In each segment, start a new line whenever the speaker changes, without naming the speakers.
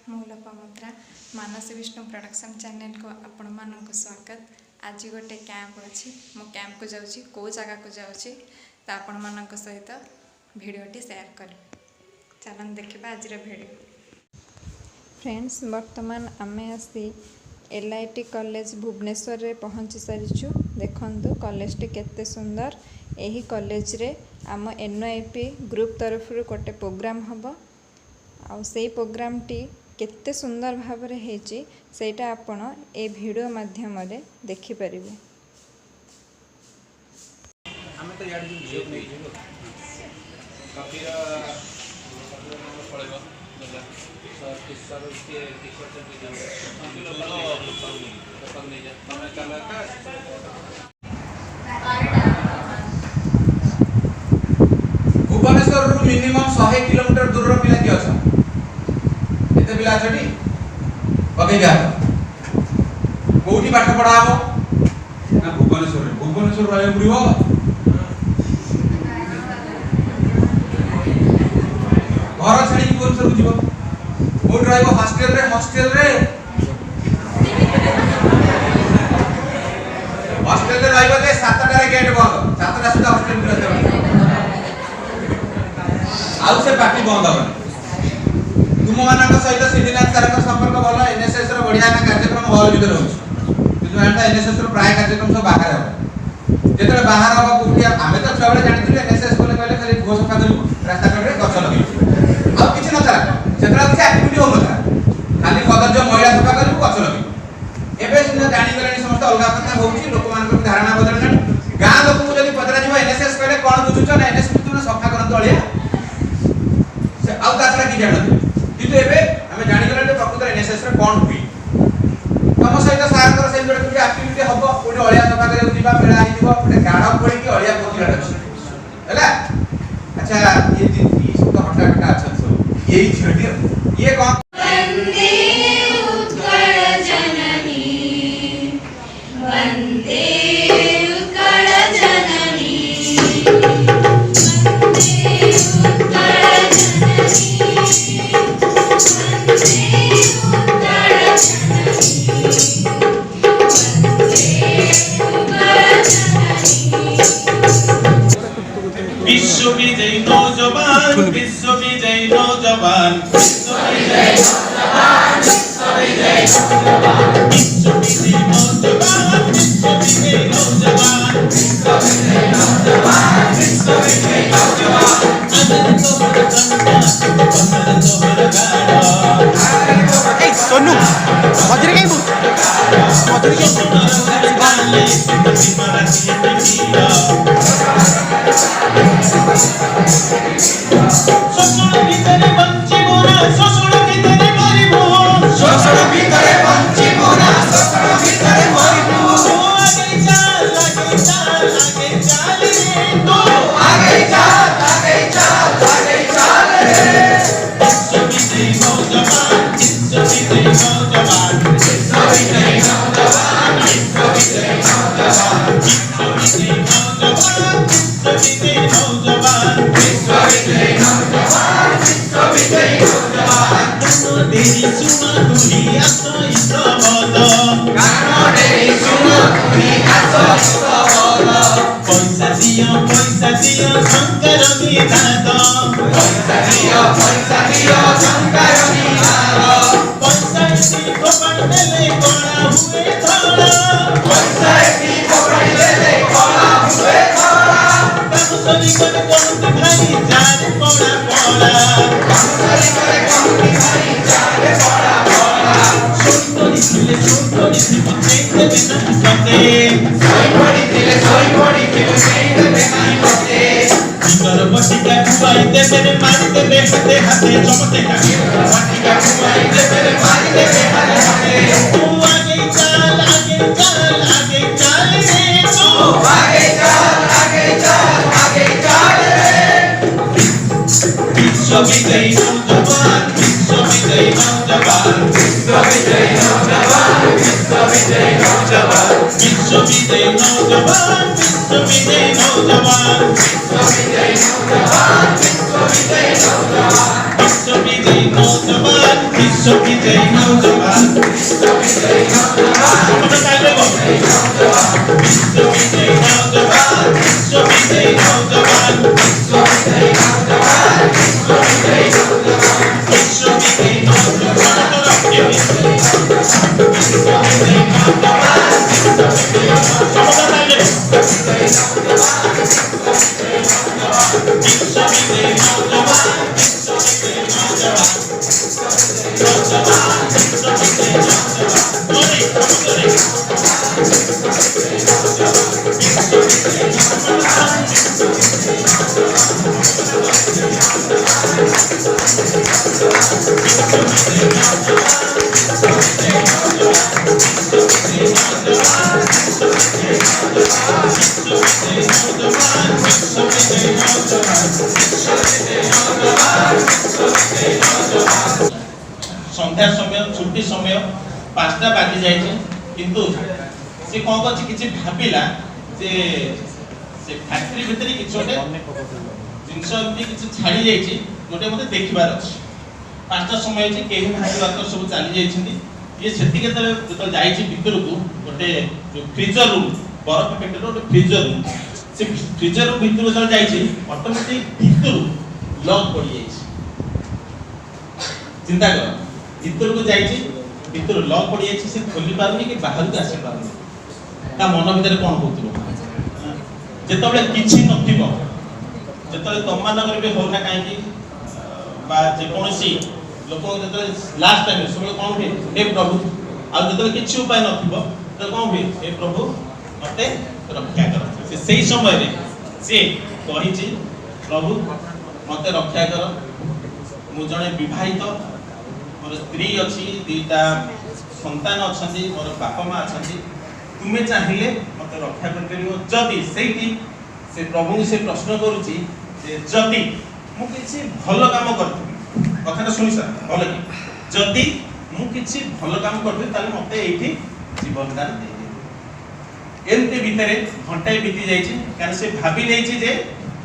ମୁଁ Lopamudra Manas Vishnu production channel को आपण मानक स्वागत। आज गोटे कैंप अच्छी मो कैंप को जाऊँगी कौ जगह को जाऊँगी तो आपण मानक सहित भिडटी शेयर कर चलन देखा आज भिडियो। फ्रेंड्स वर्तमान आमे आसी LIT कॉलेज भुवनेश्वर रे पहुँची सारीचु। देखंतु कॉलेज टी केते सुंदर। एही कॉलेज रे आम NYP ग्रुप तरफ गोटे प्रोग्राम हबो आ सेई प्रोग्राम टी केते सुंदर भाव रे हेची सेटा आपण ए वीडियो माध्यम रे देखि परिबे।
हमें तो यार जो वीडियो नहीं जो काफी पड़ेगा सर सर के टी-शर्ट भी जाओ हम लोग नहीं जा हमें चला था भुवनेश्वर मिनिमम 100 किलोमीटर दूर रो पिला कियो छ एते पिला छटी पके जा कोठी पाठ पढाबो ना भुवनेश्वर रहे बुढ़िबो घर छाड़ी भुवनेश्वर जीव कोठी रहबो हॉस्टल रे हॉस्टल रे रहबो जे 7टा रे गेट बंद 7टा सुधा हॉस्टल खुला देबो आउ से पार्टी बंद हो तुम मानक सहित सिद्धिनाथ सर संपर्क भल एनएसएस रो बढ़िया कार्यक्रम हॉल भीतर होछ किंतु एटा एनएसएस रो प्राय कार्यक्रम सब बाहर हो जेतले बाहर हो कोठी आमे तो छबले जानिथिले एनएसएस बोले कहले खाली घोष सफा करू रास्ता कड़े गछ लगै आ किछ न था सेतरा किछ एक्टिविटी हो नथा खाली कदर्ज महिला सफा करू गछ लगै एबे सिना जानि गलेनी समस्त अलगा कथा होउची लोक मानक धारणा बदलना गां लोक को जदी पतरा जीव एनएसएस कहले कोन बुझुछ ना एनएसएस तुम सफा करन तळिया से आउ ताछड़ा की जानत किंतु एबे हमें जानि गले प्रकृत एनएसएस रे कोन हुई तम सहित सार कर से जोडे कि एक्टिविटी हबो कोडी अळिया सफा करे दिबा मेला आइ दिबो कोडी गाडा पड़ी कि अळिया पोतिला अछि हैला अच्छा ये सब तो हटा हटा अच्छा सब यही छडी ये कौन
वंदे उत्कल जननी वंदे उत्कल जननी वंदे उत्कल जननी
विश्व विजयी नौजवान विश्व विजयी नौजवान विश्व विजयी नौजवान विश्व विजयी नौजवान विश्व विजयी नौजवान विश्व विजयी नौजवान विश्व विजयी नौजवान अमर तोहर कंठा अमर तोहर गाड़ा ए सोनू मधुर के मधुर के गाले मराठी पिया शोषण भितरे बंचिबो ना शोषण भितरे मरिबो शोषण भितरे बंचिबो ना शोषण भितरे मरिबो आगे चल रे तो आगे चल रे विश्व विजयी नौजवान विश्व विजयी नौजवान विश्व विजयी नौजवान विश्व विजयी नौजवान विश्व विजयी नौजवान विश्व विजयी नौजवान विश्व विजयी नौजवान विश्व विजयी नौजवान कानो डेरी सुना तुही आसो इस्तबद कानो डेरी सुना तुही आसो इस्तबद पैसा दियो शंकर निनाद पैसा दियो शंकर निनाद पैसा इसी कोपड़ देले कोड़ा हुए थोड़ा पैसा इसी कोपड़ देले कोड़ा हुए थोड़ा सरी करे कोंती भाई जाने पड़ा कामुसरी करे कोंती भाई जाने पड़ा सोई पड़ी थिले देबे ना पते सोई पड़ी देबे ना पते इधर बटिका खुआई देबे रे मारी देबे हाथे चमते का बटिका खुआई देबे रे मारी देबे हाथे तू आगे चल रे तू आगे चल विश्व विजयी नौजवान विश्व विजयी नौजवान विश्व विजयी नौजवान विश्व विजयी नौजवान विश्व विजयी नौजवान विश्व विजयी नौजवान विश्व विजयी नौजवान विश्व विजयी नौजवान विश्व विजयी नौजवान विश्व विजयी संध्या समय छुट्टी समय 5टा बाजी जाइए किंतु से कौन कर किसी भाविला जे से फैक्ट्री भितर किसी गोटे जिनस एमती किसी छाड़ी जाइए गोटे मत देखबार अच्छे 5टा समय अच्छे कहीं भाई वर्कर सब चली जाइए ये से जो जाइए भितर को गोटे जो फ्रीजर रूम बरफ फैक्ट्री गोटे फ्रीजर रूम से फ्रीजर रूम भितर जो जाइए ऑटोमेटिक भितर लॉक पड़ जाइए चिंता कर भितर को जाइए भितर लॉक पड़ जाइए से खोली पारुनी कि बाहर को आसी पारुनी ता मन भीतर कौन होतरो जेतबले किछि नथिबो जेतबले तममानकर भी होना काहे बा जे कोनसी लोक जेतबले लास्ट टाइम सब कोन हे हे प्रभु आ जेतबले किछि उपाय नथिबो तो कोन हे हे प्रभु मते रक्षा कर से सही समय रे से कहिछि प्रभु मते रक्षा कर मु जने विवाहित मोर स्त्री अछि दीटा संतान अछंती मोर बापा मां अछंती तुमे चाहिए मते रक्षा कर करियो जदी सेठी से प्रभु से प्रश्न करूची जे जदी मु किछि भलो काम करथि कथाटा सुनि सर भलो कि जदी मु किछि भलो काम करथि ताले मते एठी जीवन दान दे एमते भितरे घंटाए बीती जाइछि कारण से भाबी लेछि जे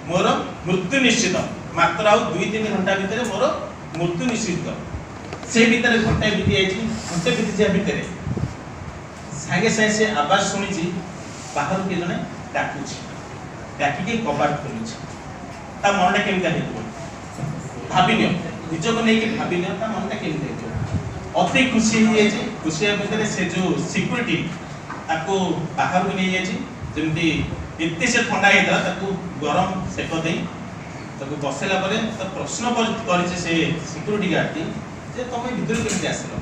मोर मृत्यु निश्चित मात्र आ 2-3 घंटा भितरे मोर मृत्यु निश्चित से भितरे घंटाए बीती जाइछि घंटे बीती जा भितरे सागे सागे से आवाज सुनिछि बाहर के जने डाकुछि डाकी के कबाट खोलुछि ता मनटा केमता हेतु भाबिनियो निज को नै के भाबिनियो ता मनटा केमता हेतु अति खुशी हो जाइछि खुशी भितरे से जो सिक्योरिटी ताको बाहर को नै जाइछि जेमति एते से ठंडा हेतला ताको गरम सेक देई ताको बसेला परे त प्रश्न करिछि से सिक्योरिटी गार्ड जे तमे भितर केमति आसिलो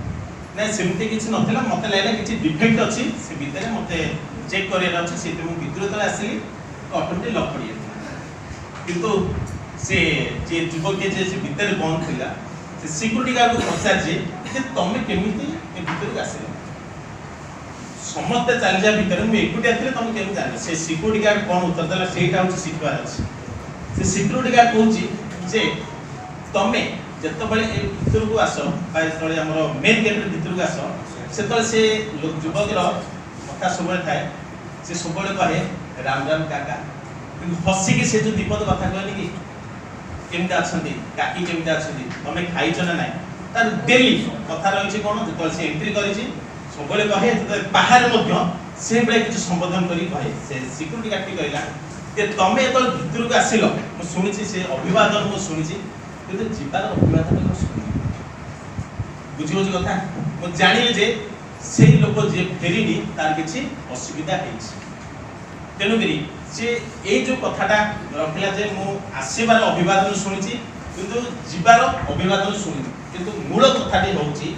ना सेमती किछि नथिला मते लागला किछि डिफेक्ट अछि से भितरे मते चेक करियर अछि से मु भितर तले आसिली ऑटोमेटिक लॉक पड़ी जाय किंतु से जे युवक के जे भितर बंद थिला से सिक्योरिटी गार्ड को पचार जे तमे केमिति ए भितर आसिलो समस्त चली जा भितर मु एकुटिया थिले तमे केमि जाने से सिक्योरिटी गार्ड कोन उत्तर देला सेटा होछि सिखबार अछि से सिक्योरिटी गार्ड कहूछि जे तमे जत बळे ए भितर को आसो बाय तळे हमरो मेन गेट भितर को आसो से तळे से युवक रो कथा सबळे थाए से सबळे कहे राम राम काका किंतु हसी के से जो दीपद कथा कहली कि केमता अछंती काकी केमता अछंती तमे खाइछ ना नाही तार डेली कथा रहिछि कोन जत से एंट्री करिछि सबळे कहे बाहर मध्य से बळे किछ संबोधन करी कहे से सिक्योरिटी गार्ड कहला जे तमे तो भितर को आसिलो मु सुनिछि से अभिवादन मु सुनिछि किंतु जीवार अभिवादन को सुनि बुझियो जे कथा मु जानिले जे सेही लोक जे फेरिनी तार किछि असुविधा हेछि तेनुगिरी से ए जो कथाटा रखला जे मु आसीबार अभिवादन सुनिछि किंतु जीवार अभिवादन सुनि किंतु मूल कथाटी होछि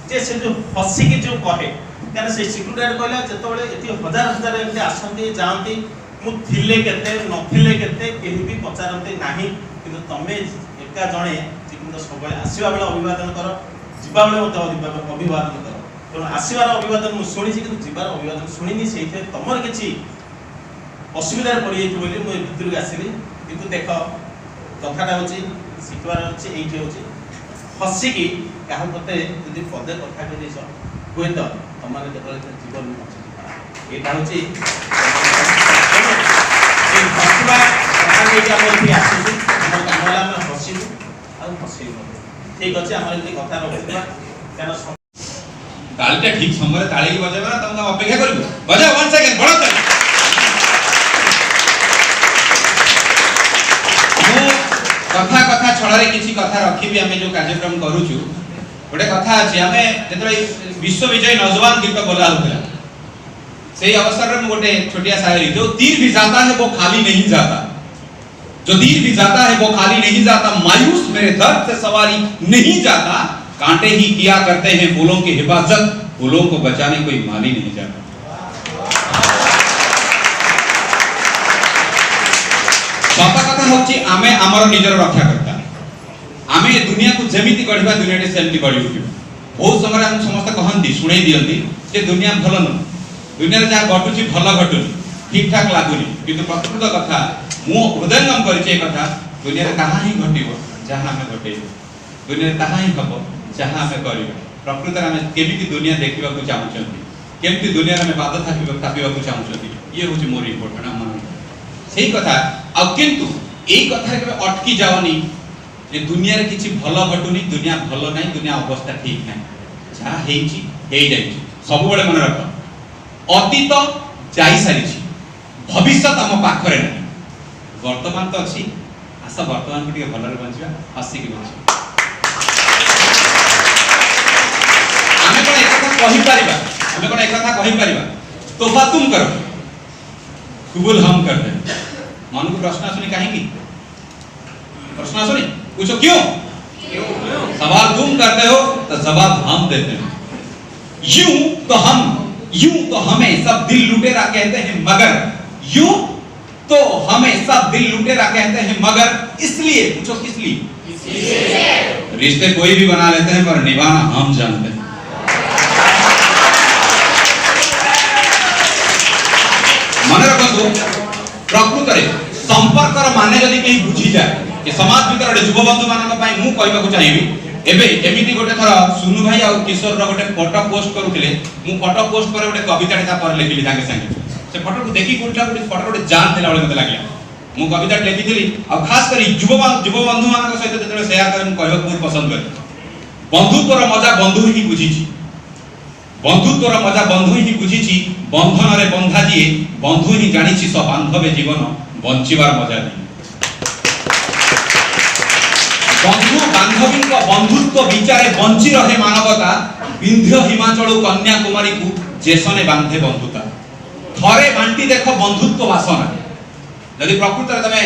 जे से जो हसी के जो कहे कारण से सिक्योरिटी कहला जतबळे एति हजार हजार एमते आसंती जानती मु थिले केते नथिले केते केहि भी पचारंते नाही किंतु तमे एका जणे जे किंतु सबळे आसीबा बेले अभिवादन कर जीवा बेले मते अभिवादन कर तो आसीबार अभिवादन मु सुनिछि किंतु जीवार अभिवादन सुनिनी सेइथे तमर किछि असुविधा पड़ी जाइछ बोली मु भितर के आसीली किंतु देख कथाटा होछि सिखबार होछि एइठे होछि हसी की काहे पते यदि पदे कथा के दिस होय तो तमाने केतले जीवन अछि एटा होछि ए हसबा काहे के हम एठी आसीछु हम कामला में हसिबु आ हसिबु ठीक अछि हमर एति कथा रखिबा कारण
तालीटा ठीक समय ताली बजाबा ना तुम अपेक्षा करबो बजा 1 सेकंड बड़ा ताली कथा कथा छड़ारे किसी कथा रखी भी हमें जो कार्यक्रम करूछु गोटे कथा अछि हमें जेतले विश्व विजय नौजवान गीत बोला होतला सेही अवसर में गोटे छोटिया शायरी जो तीर भी जाता है वो खाली नहीं जाता जो तीर भी जाता है वो खाली नहीं जाता मायूस मेरे दर्द से सवारी नहीं जाता कांटे ही किया करते हैं फूलों की हिफाजत फूलों को बचाने कोई माली नहीं जाता सत कथा होची आमे हमर निजर रक्षा करता आमे दुनिया को जेमिति गढिबा दुनिया टे सेमति गढि उठिबो बहुत समय हम समस्त कहंती सुनै दियंती जे दुनिया भलो न दुनिया रे जा घटुची भलो घटुनी ठीक ठाक लागुनी किंतु प्रकृत कथा मु हृदयंगम करिचे कथा दुनिया रे कहां ही घटिबो जहां हमें घटेइबो दुनिया रे कहां ही हबो जहां हमें करिबो प्रकृति रे हमें केमिति दुनिया देखिबा को चाहउछंती केमिति दुनिया रे हमें बाधा थापिबा को चाहउछंती ये होची मोर इम्पोर्टेंट हम सही कथा आ किंतु एई कथा के अटकी जावनी जे दुनिया रे किछि भलो घटुनी दुनिया भलो नाही दुनिया अवस्था ठीक नाही जा हेची हेई जाईची सब बेले मन रख अतीत जाई सारिची भविष्य हम पाखरे नहीं वर्तमान तो अच्छी आशा वर्तमान को भलरे बंचिबा हसी की बंचिबा आमे कोन एक कथा कहि परिबा आमे कोन एक कथा कहि परिबा तोहफा तुम करो कबूल हम कर दे मन को प्रश्न सुनी काहे की प्रश्न सुनी पूछो क्यों सवाल तुम करते हो तो जवाब हम देते हैं यूं तो हमें सब दिल लुटेरा कहते हैं मगर यूं तो हमें सब दिल लुटेरा कहते हैं मगर इसलिए पूछो किस लिए रिश्ते कोई भी बना लेते हैं पर निभाना हम जानते हैं मन रखो प्रकृत रे संपर्क माने जदी कहीं बुझी जाए कि समाज भीतर युव बंधु मानक पई मु कहबा को चाहिबी एबे एमिति गोटे थरा सुनु भाई और किशोर रो गोटे फोटो पोस्ट करूथिले मु फोटो पोस्ट करे गोटे कविता ता पर लिखिली ताके संगे से फोटो को देखि गुलटा गोटे फोटो गोटे जान देला बेले मते लागला मु कविता लिखिथिली और खास करी युव बंधु मानक सहित जेतले शेयर करे मु कहबा बहुत पसंद करे बंधुत्वर मजा बंधु ही बुझीची बंधुत्वर मजा बंधु ही बुझीची बंधन रे बंधा जिए बंधु ही जानिछि सब बांधवे जीवन बंचिबार मजा दी बंधु बांधवी को बंधुत्व विचारे बंची रहे मानवता विंध्य हिमाचल कन्याकुमारी को जेसने बांधे बंधुता थरे बांटी देखो बंधुत्व वासना यदि प्रकृति तमे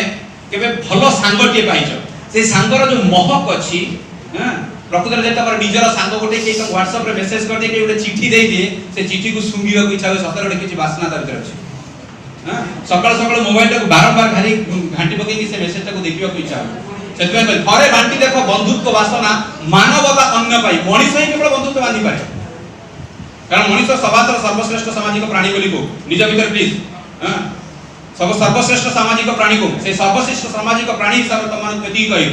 केबे भलो सांगटिए पाइछ से सांगर जो महक अछि प्रकृति जेता पर निजर सांग गोटे के व्हाट्सएप रे मेसेज कर दे के गोटे चिट्ठी दे दिए से चिट्ठी को सुंगिबा को इच्छा हो सतर गोटे किछि वासना दर अछि सकाळ सकाळ मोबाइल टा बारंबार घारी घांटी पके से मेसेज टा को देखिबा को इच्छा हो सेतबे थरे बांटी देखो बंधुत्व वासना मानवता अन्य पाई मनीष ही केवल बंधुत्व बांधी पारे कारण मनीष समाजर सर्वश्रेष्ठ सामाजिक प्राणी बोली को निज भीतर प्लीज सब सर्वश्रेष्ठ सामाजिक प्राणी को से सर्वश्रेष्ठ सामाजिक प्राणी हिसाब तमान कति कहि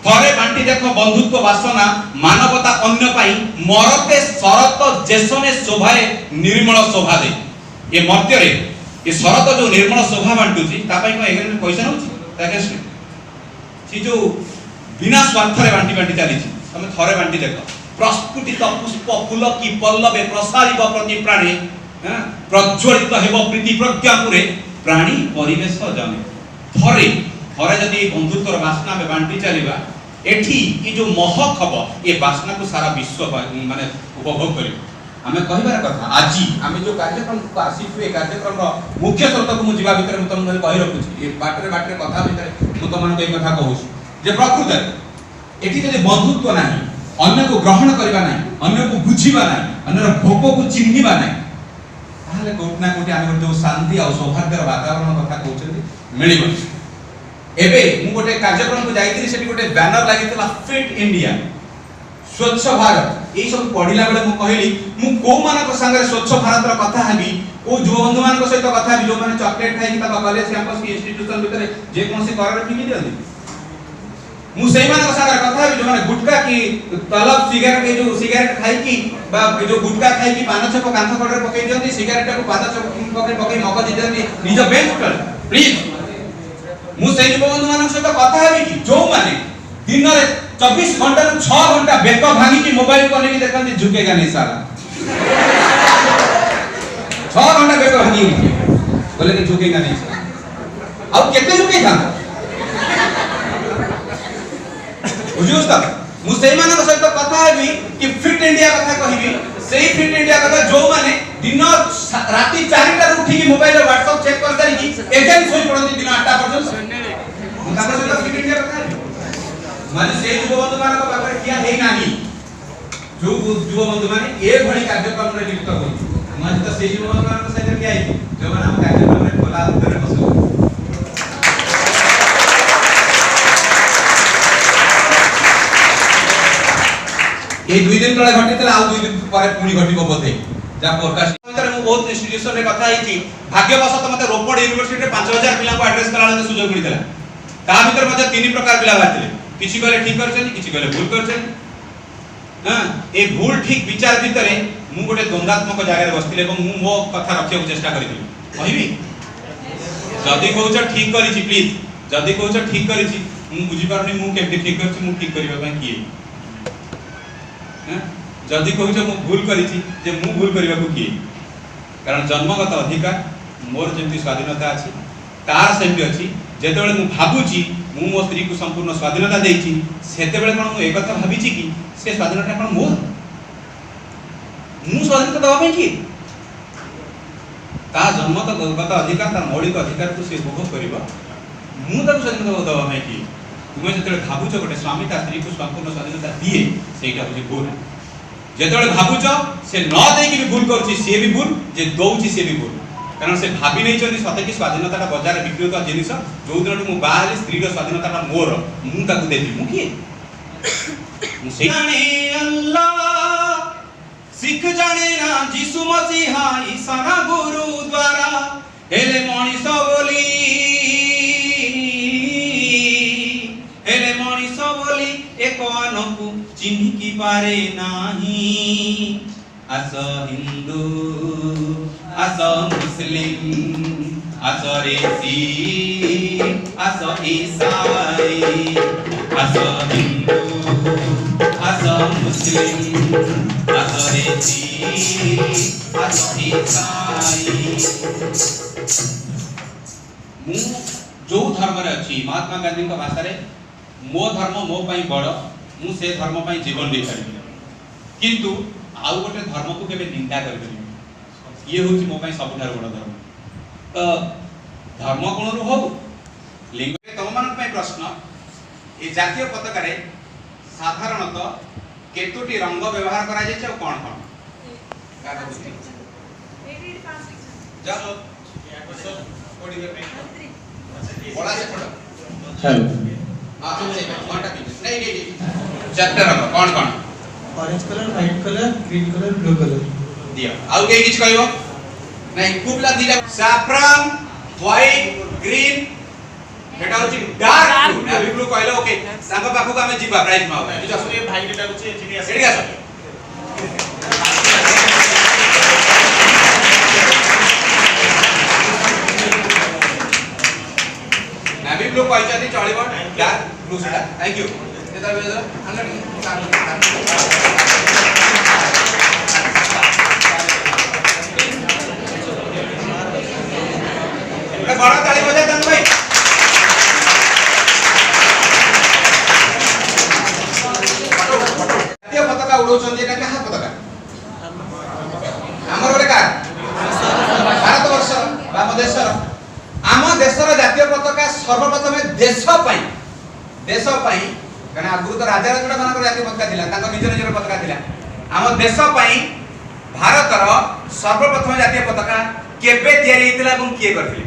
थरे बांटी देखो बंधुत्व वासना मानवता अन्य पाई मरते शरत जेसने शोभाए निर्मल शोभा दे ये मध्य रे ये शरत जो निर्मल शोभा बांटुची ता पाई को एग्रीमेंट पैसा नउची ताके सी जो बिना स्वार्थ रे बांटी बांटी चली छी हम थरे बांटी देखो प्रस्फुटित पुष्प फूल की पल्लवे प्रसारित प्रति प्राणी प्रज्वलित हेबो प्रीति प्रज्ञापुरे प्राणी परिवेश जने थरे थरे जदी बंधुत्वर वासना में बांटी चलीबा एठी ई जो महक हबो ए वासना को सारा विश्व माने उपभोग करियो हमें कहिबार कथा आजी हमें जो कार्यक्रम को आसीथु ए कार्यक्रम रो मुख्य स्रोत को मु जीवा भीतर मु तुम कहि रखुची ए बाटरे कथा भीतर मु तुम मन कहि कथा कहूची जे प्रकृति एठी जदी बंधुत्व नाही अन्य को ग्रहण करबा नाही अन्य को बुझीबा नाही अन्यर भोग को चिन्हिबा नाही ताले कोटना कोटी आमे जो शांति और सौभाग्यर वातावरण कथा कहउछथि मिलिबो एबे मु गोटे कार्यक्रम को जाईतिली सेठी गोटे बैनर लागितला फिट इंडिया स्वच्छ भारत ए सब पढिला बेले मु कहली मु को मानक संगे स्वच्छ भारत रो कथा हबी ओ युवा बंधु मानक सहित कथा हबी जो माने चॉकलेट खाइ कि ता कॉलेज कैंपस की इंस्टीट्यूशन भीतर जे कोनसी करर फिंगी दियंदी मु सेही मानक संगे कथा हबी जो माने गुटका की तलब सिगरेट के जो सिगरेट खाइ कि बा जो गुटका खाइ कि पान छक कांथ कड़र पकई दियंदी सिगरेट को पाद छक पकई मग दि दियंदी निज बेंच पर प्लीज मु सेही युवा बंधु मानक सहित कथा हबी कि जो माने दिन रे 24 घंटा 6 घंटा बेक भांगी की मोबाइल को लेके देखंती झुकेगा नहीं साला 6 घंटा बेक भांगी बोले कि झुकेगा नहीं साला अब केते झुके था बुझियो सा मु सेही मानक सहित कथा हेबी कि फिट इंडिया कथा कहिबी सेही फिट इंडिया कथा जो माने दिन राती 4 टा उठी की मोबाइल व्हाट्सएप चेक कर तारी की एजेंट सोई पड़ती दिन 8 टा पर्यंत मु ताकर सहित फिट इंडिया कथा माने से युवा बंधु मानक पाखरे किया हे नाही जो युवा बंधु माने ए भली कार्यक्रम रे लिप्त होई माने त से युवा बंधु मानक सहित किया है जो माने हम कार्यक्रम रे बोला उधर बसो ए 2 दिन तळे घटितला आ 2 दिन परे पुणी घटिबो बोधे जा फोरकास्ट भितर मु बहुत इंस्टीट्यूशन रे कथा हिची भाग्यवशत मते रोपड़ यूनिवर्सिटी रे 5000 पिला को एड्रेस करा ले सुजोग मिलितला ता भितर मते तीन प्रकार पिला बाथिले किछि कहले ठीक करछन किछि कहले भूल करछन हां ए भूल ठीक विचार भितर मु गोटे द्वंद्वात्मक जगह रे बसथिले एवं मु मो कथा रखियो चेष्टा करिथि कहिबी जदी कहउछ ठीक करिछि प्लीज जदी कहउछ ठीक करिछि मु बुझी पारनी मु केमति ठीक करछि मु ठीक करिबा पय किए हां जदी कहउछ मु भूल करिछि जे मु भूल करिबा को किए कारण जन्मगत अधिकार मोर जेमति स्वाधीनता अछि तार सेमति अछि जेतेबेले मु भाबुची मु मो स्त्री को संपूर्ण स्वाधीनता देइछि सेतेबेले कोन मु ए कथा भाबिछि कि से स्वाधीनता कोन मोर मु स्वाधीनता दबा पय कि ता जन्मगत अधिकार तार मौलिक अधिकार को से भोग करिबा मु ताको स्वाधीनता दबा पय कि तुमे जेतेबेले भाबुछ गोटे स्वामी ता स्त्री को संपूर्ण स्वाधीनता दिए सेटा होछि भूल जेतेबेले भाबुछ से न देई कि भूल करछि से भी भूल जे दउछि से भी भूल कारण से भाबी नै चंदी सते कि स्वाधीनता बजार बिक्री होता जिनिस जो दिन मु बाहर स्त्री रो स्वाधीनता मोर मु ताको देबी मु कि मु से जाने अल्लाह सिख जाने ना यीशु मसीहा ईसा ना गुरु द्वारा हेले मनीष बोली एक अनकु चिन्ह की पारे नाही आस हिंदू आस मुस्लिम आस रेसी आस ईसाई आस हिंदू आस मुस्लिम आस रेसी आस ईसाई मु जो धर्म रे अछि महात्मा गांधी का भाषा रे मो धर्म मो पई बड़ मु से धर्म पई जीवन दे पारि किंतु आउ गोटे धर्म को केबे निंदा कर करी ये होची मो पई सबठार बड़ धर्म तो धर्म कोन रु हो लिंग तम मान पई प्रश्न ए जातीय पताका रे साधारणतः केतोटी रंग व्यवहार करा जाय छै कोन कोन का बुझी जा कोडी पे बड़ा से पड़ा
हेलो
हां से कोनटा नहीं चारटा रंग कोन कोन
orange colour white colour green colour blue colour
दिया आउ के किछ कहबो नहीं खूबला दिला सैफ्रन व्हाइट ग्रीन एटा होची डार्क ब्लू नेवी ब्लू कहलो ओके सांग पाखु का में जीवा प्राइस माओ बुझा सुए भाई डेटा होची एठी आस नेवी ब्लू कहचती चलिबो डार्क ब्लू सेटा थैंक यू एता बेजा बड़ा ताली बजा तन भाई जातीय पताका उड़ौछन एटा कहा पताका हमर बोले का भारत वर्ष बाम देशर आम देशर जातीय पताका सर्वप्रथम देश पई कारण आगु तो राजा राजड़ा मानकर जातीय पताका थिला तांको निज निजर पताका थिला आम देश पई भारतर सर्वप्रथम जातीय पताका केबे तयारी हितला এবং किए करथिले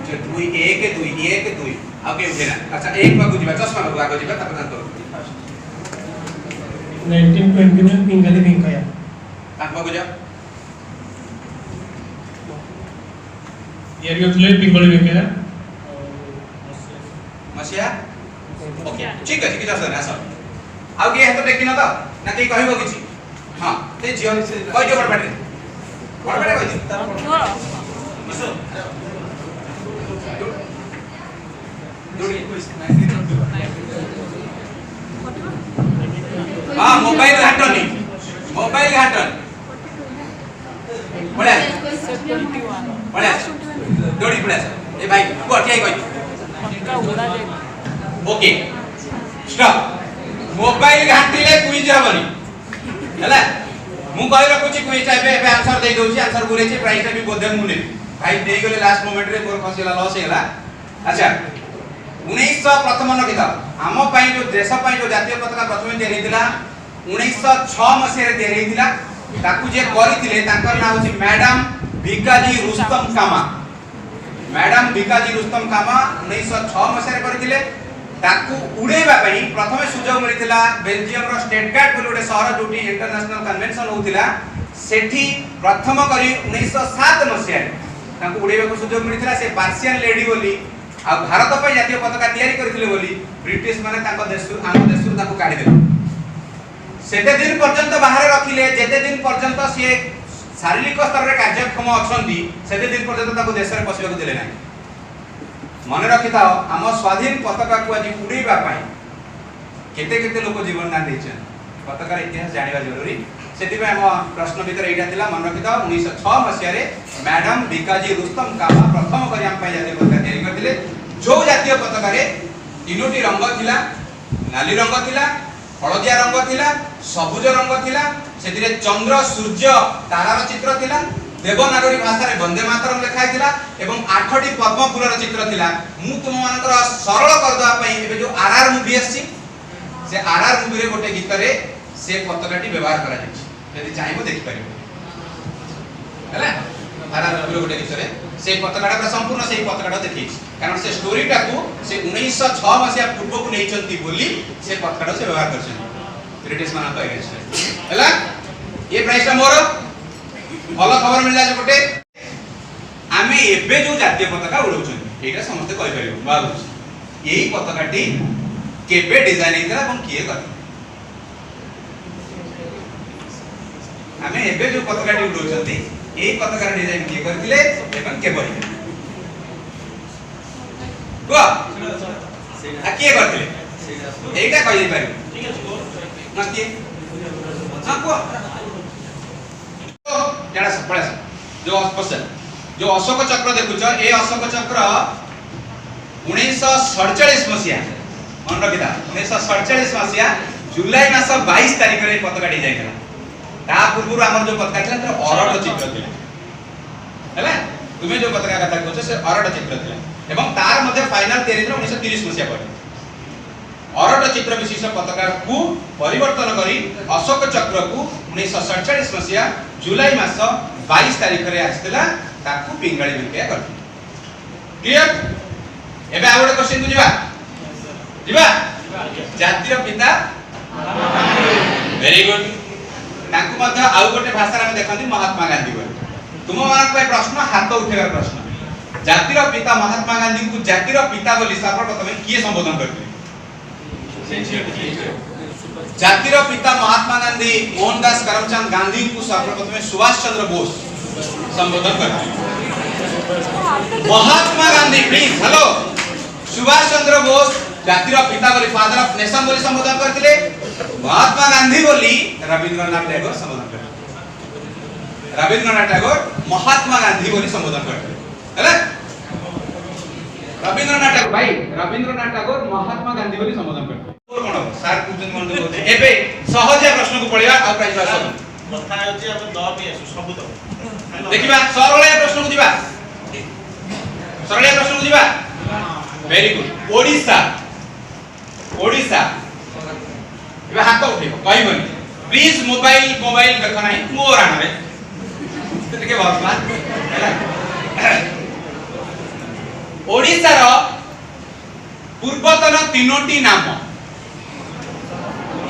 जो दुई एक आगे उठेना अच्छा एक बार बुझिबा चश्मा बाबू आगे जिबा तापर दांत
1929 पिंगली पिंकया
तापर बुझा
यार योतले पिंगली पिंकया
मसिया ओके ठीक है कि जसर आस आउ के हेतो देखिन त ना के कहबो किछि हां ते जियो कहि दियो बडबडे कहि दियो मिसो हां मोबाइल घाटनी पळे पळे दोडी पळे ए भाई को ठियाई कहि ओके स्टॉप मोबाइल घाटिले क्विज हबनी हला मु कहि रखुची क्विज टाइप पे आंसर दे दोची आंसर गुरे छी प्राइस भी बोधे मु ने भाई देई गेले लास्ट मोमेंट रे मोर फसिला लॉस हेला अच्छा 1900 प्रथम नकिता आम पई जो देश पई जो जातीय पताका प्रथम तयारी हितला 1906 मसिया रे तयारी हितला ताकू जे करिथिले तांकर नाम होची मैडम भिकाजी रुस्तम कामा 1906 मसिया रे करिथिले ताकू उड़ेबा पई प्रथमे सुजोग मिलिथिला बेल्जियम रो स्टटगार्ट बोली गोटे शहर जोटी इंटरनेशनल कन्वेंशन होतिला सेठी प्रथम करी 1907 मसिया ताकू उड़ेबा को सुजोग मिलिथिला से पार्शियन लेडी बोली आ भारत पे जातीय पताका तयारी करथिले बोली ब्रिटिश माने ताको देश आम देश ताको काढी देले सेते दिन पर्यंत बाहर रखिले जेते दिन पर्यंत से शारीरिक स्तर रे कार्यक्षम अछंती सेते दिन पर्यंत ताको देश रे पसिबा को देले नाही मन रखि था आम स्वाधीन पताका को आज उड़ेबा पाई केते केते लोक जीवन दान दैछन पताकार इतिहास जानिबा जरूरी सेति में हम प्रश्न भीतर एटा थिला मन रखि था 1906 मसिया रे मैडम बिकाजी रुस्तम कामा प्रथम करी हम पाई जातीय पताका तयारी करथिले जो जातीय पताका रे तीनोटी रंग थिला नाली रंग थिला हळदिया रंग थिला सबुज रंग थिला सेति रे चंद्र सूर्य तारार चित्र थिला देवनागरी भाषा रे वंदे मातरम लिखा थिला एवं 8टी पद्म फूलर चित्र थिला मु तुम मानकर सरल कर दवा पई एबे जो आरआर मूवी आसी से आरआर मूवी रे गोटे गीत रे से पताकाटी व्यवहार करा जाय यदि चाहिबो देखि परिबो हैला आरआर मूवी रे गोटे गीत रे से पताकाटा पूरा संपूर्ण से पताकाटा देखि कारण से स्टोरीटा को से 1906 मसिया पूर्व को नेचंती बोली से पताकाटा से व्यवहार करछन ब्रिटिश माना तो आगे हैला ये प्राइस मोर भल खबर मिलला जे गोटे आमे एबे जो जातीय पताका उडौछन एटा समस्त कहि परिबो बाबू एही पताकाटी केबे डिजाइन हेतला ଏବଂ किए कर आमे एबे जो पताकाटी उडौछंती एही पताकार डिजाइन किए करथिले ଏବଂ के बहि को आ किए करथिले एटा कहि दे परिबो ठीक है ना किए ना को जड़ा पड़ा जो जो अशोक चक्र देखुछ ए अशोक चक्र 1947 मसिया मन रखिता 1947 मसिया जुलाई मास 22 तारिख रे पताका डिजाइन करा ता पूर्व हमर जो पताका थिला तर अरट चित्र थिला हैला तुमे जो पताका कथा कहछ से अरट चित्र थिला एवं तार मध्ये फाइनल तयारी 1930 मसिया पर अरट चित्र विशिष्ट पताका को परिवर्तन करी अशोक चक्र को 1947 मसिया जुलाई मास 22 तारिख रे आस्थिला ताकू पिंगाळी बिंकिया कर क्लियर एबे आउडे क्वेश्चन को जीवा जातीय पिता वेरी गुड ताकू मध्ये आउ गोटे भाषा रे देखंती महात्मा गांधी बोल तुम मानक पे प्रश्न हाथ उठेबार प्रश्न जातीय पिता महात्मा गांधी को जातीय पिता बोली सर्वप्रथम किए संबोधन करथिले जातीय पिता महात्मा गांधी मोहनदास करमचंद गांधी को सर्वप्रथम सुभाष चंद्र बोस संबोधन करते महात्मा गांधी प्लीज हेलो सुभाष चंद्र बोस जातीय पिता बोली फादर ऑफ नेशन बोली संबोधन करथिले महात्मा गांधी बोली रविंद्रनाथ टैगोर संबोधन करथिले रविंद्रनाथ टैगोर महात्मा गांधी बोली संबोधन करथिले हैला रविंद्रनाथ टैगोर भाई रविंद्रनाथ टैगोर महात्मा गांधी बोली संबोधन करथिले कोन सर पूछन मन दे एबे सहज प्रश्न को पढिबा आ प्राइस आसो
कथा होची अब द पे आसु सब द
देखिबा सरल प्रश्न को दिबा सरल प्रश्न को दिबा वेरी गुड ओडिसा ओडिसा एबे हाथ उठेबो कहबनी प्लीज मोबाइल देख नाही मोर आनबे तके भगवान ओडिसा रो पूर्वतन तीनोटी नाम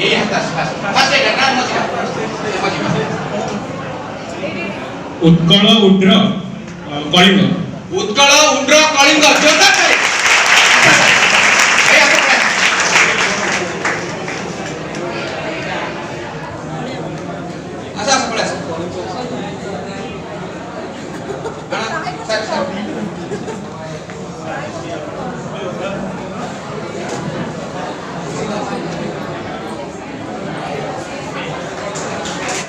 ये हता फासे नाम
उत्कल उड्र कलिंग
उत्कल उड्र कलिंग जोटा